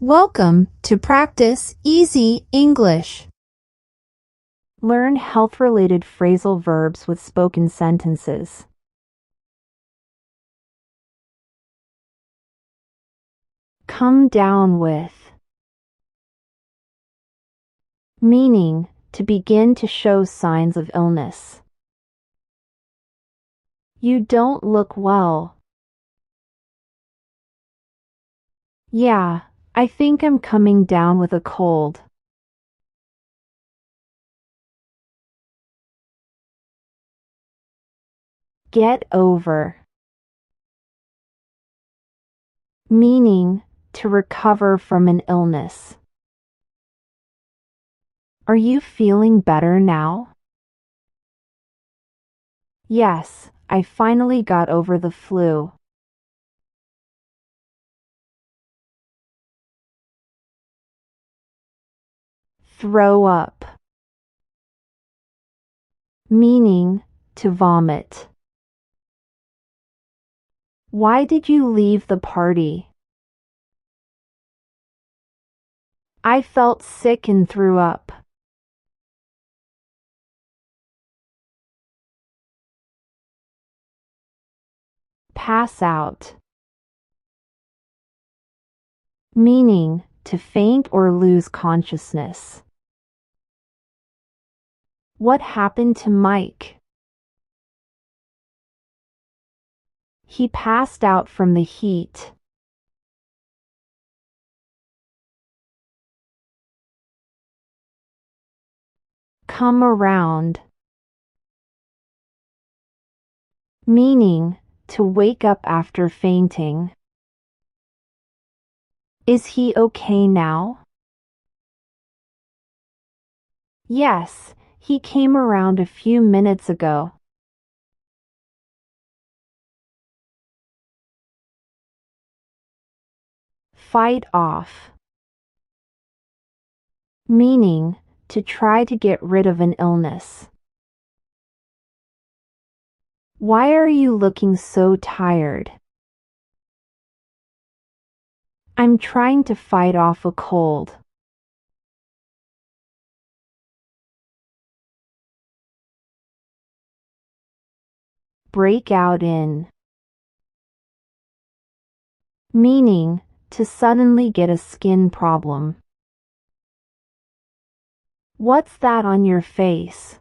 Welcome to Practice Easy English. Learn health-related phrasal verbs with spoken sentences. Come down with. Meaning, to begin to show signs of illness. You don't look well. Yeah, I think I'm coming down with a cold. Get over. Meaning, to recover from an illness. Are you feeling better now? Yes, I finally got over the flu. Throw up. Meaning, to vomit. Why did you leave the party? I felt sick and threw up. Pass out. Meaning, to faint or lose consciousness. What happened to Mike? He passed out from the heat. Come around. Meaning, to wake up after fainting. Is he okay now? Yes, he came around a few minutes ago. Fight off. Meaning, to try to get rid of an illness. Why are you looking so tired? I'm trying to fight off a cold. Break out in. Meaning, to suddenly get a skin problem. What's that on your face?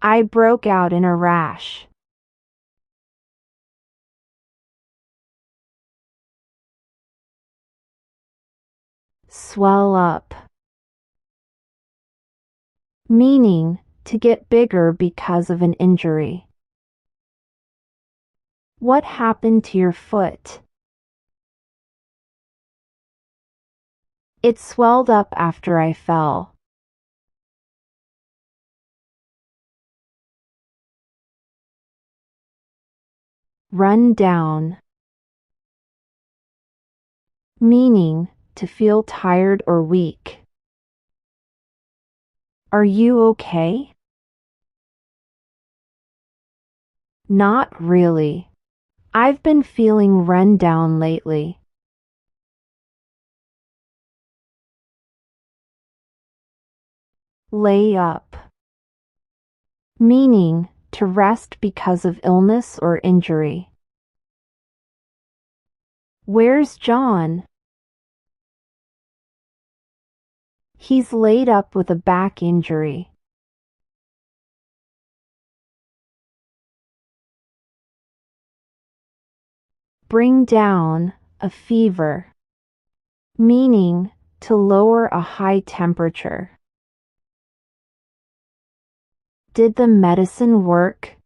I broke out in a rash. Swell up. Meaning, to get bigger because of an injury. What happened to your foot? It swelled up after I fell. Run down. Meaning, to feel tired or weak. Are you okay? Not really. I've been feeling run down lately. Lay up. Meaning, to rest because of illness or injury. Where's John? He's laid up with a back injury. Bring down, a fever. Meaning, to lower a high temperature. Did the medicine work?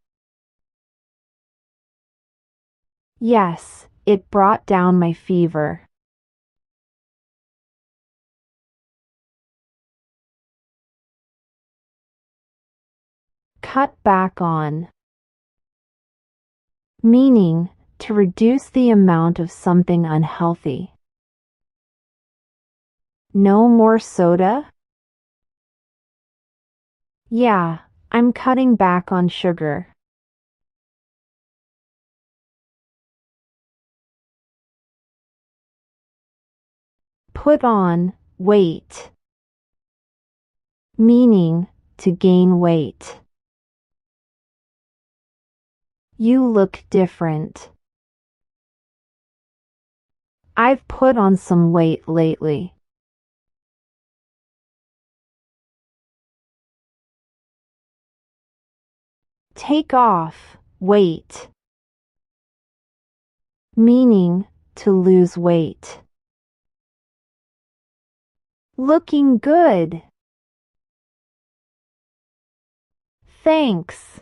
Yes, it brought down my fever. Cut back on. Meaning, to reduce the amount of something unhealthy. No more soda? Yeah, I'm cutting back on sugar. put on weight, meaning to gain weight. You look different. I've put on some weight lately. Take off weight, meaning to lose weight. Looking good. Thanks.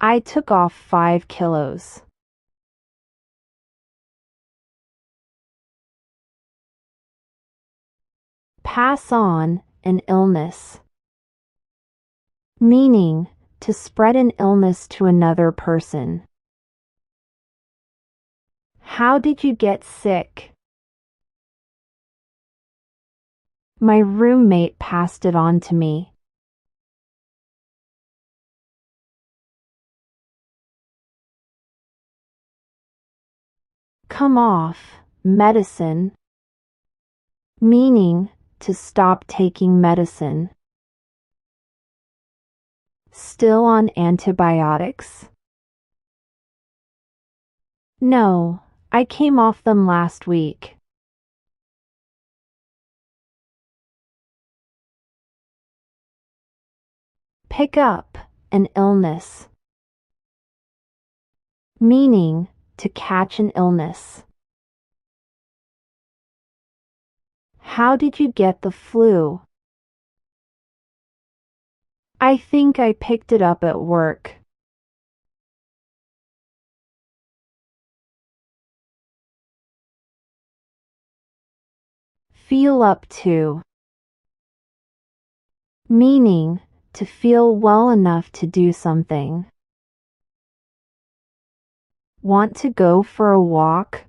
I took off 5 kilos. Pass on an illness, meaning to spread an illness to another person. How did you get sick? My roommate passed it on to me. Come off medicine, meaning to stop taking medicine. Still on antibiotics? No, I came off them last week. Pick up an illness, meaning to catch an illness. How did you get the flu? I think I picked it up at work. Feel up to, meaning to feel well enough to do something. Want to go for a walk?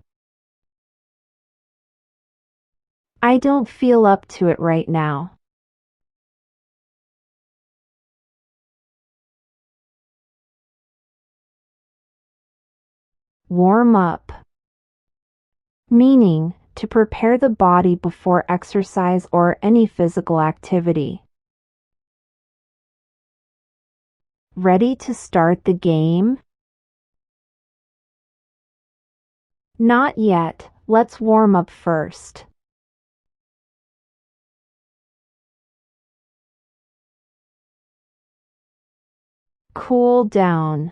I don't feel up to it right now. Warm up, meaning to prepare the body before exercise or any physical activity. Ready to start the game? Not yet. Let's warm up first. Cool down,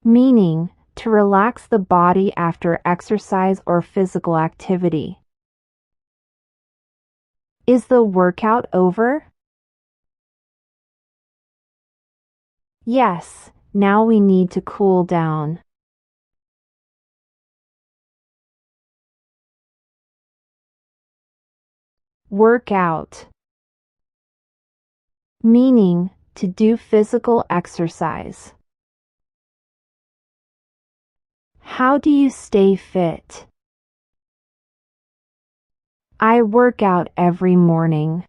meaning to relax the body after exercise or physical activity. Is the workout over? Yes, now we need to cool down. Workout, meaning to do physical exercise. How do you stay fit? I work out every morning.